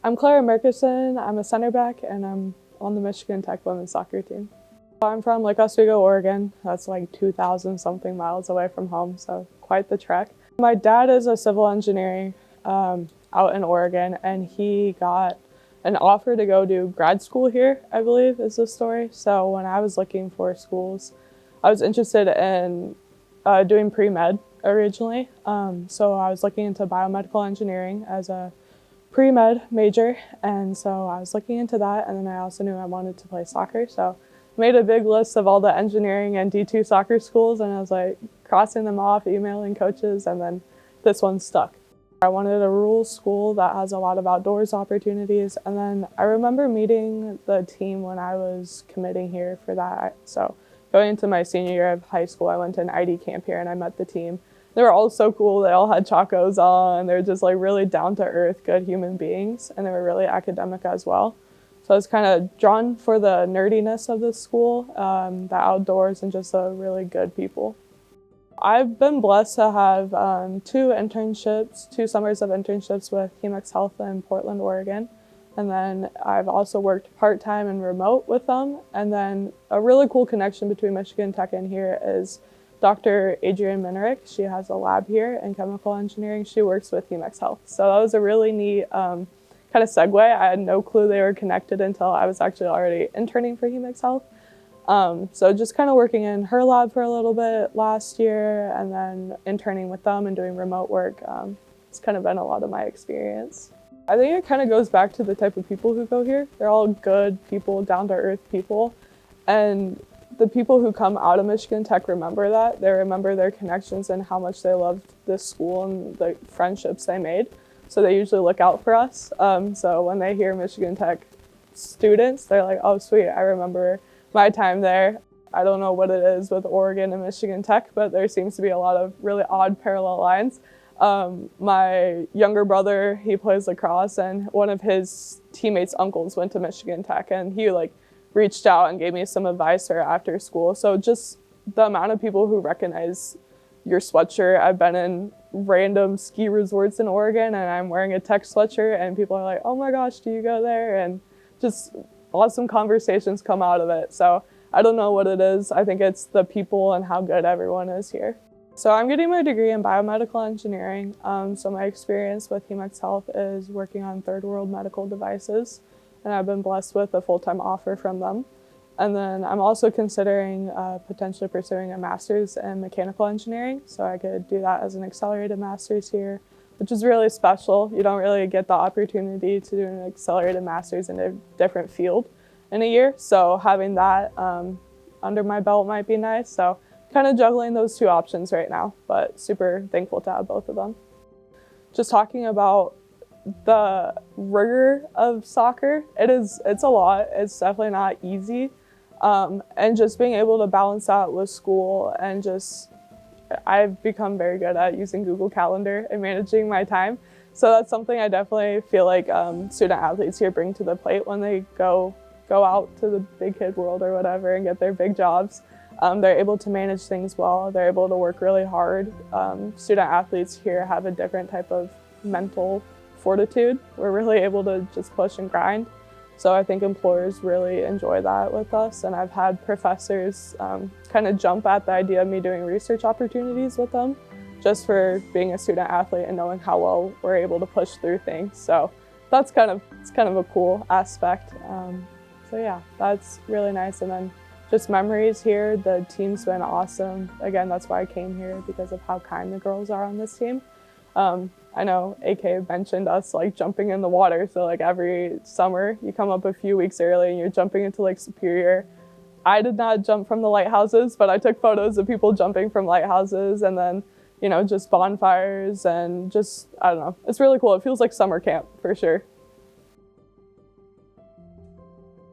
I'm Clara Murchison. I'm a center back and I'm on the Michigan Tech women's soccer team. I'm from Lake Oswego, Oregon. That's like 2,000 something miles away from home, so quite the trek. My dad is a civil engineer out in Oregon, and he got an offer to go do grad school here, I believe is the story. So when I was looking for schools, I was interested in doing pre-med originally. So I was looking into biomedical engineering as a pre-med major, and so I was looking into that, and then I also knew I wanted to play soccer, so I made a big list of all the engineering and D2 soccer schools, and I was like crossing them off, emailing coaches, and then this one stuck. I wanted a rural school that has a lot of outdoors opportunities, and then I remember meeting the team when I was committing here for that. So going into my senior year of high school, I went to an ID camp here and I met the team. They were all so cool. They all had chacos on. They were just like really down to earth, good human beings, and they were really academic as well. So I was kind of drawn for the nerdiness of the school, the outdoors, and just the really good people. I've been blessed to have two summers of internships with Humex Health in Portland, Oregon. And then I've also worked part-time and remote with them. And then a really cool connection between Michigan Tech and here is Dr. Adrienne Minerick. She has a lab here in chemical engineering. She works with Humex Health. So that was a really neat kind of segue. I had no clue they were connected until I was actually already interning for Humex Health. So just kind of working in her lab for a little bit last year and then interning with them and doing remote work. It's kind of been a lot of my experience. I think it kind of goes back to the type of people who go here. They're all good people, down-to-earth people. And the people who come out of Michigan Tech remember that. They remember their connections and how much they loved this school and the friendships they made. So they usually look out for us. So when they hear Michigan Tech students, they're like, oh, sweet, I remember my time there. I don't know what it is with Oregon and Michigan Tech, but there seems to be a lot of really odd parallel lines. My younger brother, he plays lacrosse, and one of his teammates' uncles went to Michigan Tech, and he reached out and gave me some advice for after school. So just the amount of people who recognize your sweatshirt. I've been in random ski resorts in Oregon and I'm wearing a Tech sweatshirt and people are like, oh my gosh, do you go there? And just awesome conversations come out of it. So I don't know what it is. I think it's the people and how good everyone is here. So I'm getting my degree in biomedical engineering. So my experience with Humex Health is working on third world medical devices, and I've been blessed with a full-time offer from them. And then I'm also considering potentially pursuing a master's in mechanical engineering. So I could do that as an accelerated master's here, which is really special. You don't really get the opportunity to do an accelerated master's in a different field in a year. So having that under my belt might be nice. So kind of juggling those two options right now, but super thankful to have both of them. Just talking about the rigor of soccer, it's a lot. It's definitely not easy. And just being able to balance that with school and I've become very good at using Google Calendar and managing my time. So that's something I definitely feel like student athletes here bring to the plate when they go out to the big kid world or whatever and get their big jobs. They're able to manage things well. They're able to work really hard. Student athletes here have a different type of mental fortitude. We're really able to just push and grind. So I think employers really enjoy that with us. And I've had professors kind of jump at the idea of me doing research opportunities with them just for being a student athlete and knowing how well we're able to push through things. So it's kind of a cool aspect. So yeah, that's really nice. And then just memories here, the team's been awesome. Again, that's why I came here, because of how kind the girls are on this team. I know AK mentioned us jumping in the water. So every summer you come up a few weeks early and you're jumping into Lake Superior. I did not jump from the lighthouses, but I took photos of people jumping from lighthouses and then, just bonfires and I don't know. It's really cool. It feels like summer camp for sure.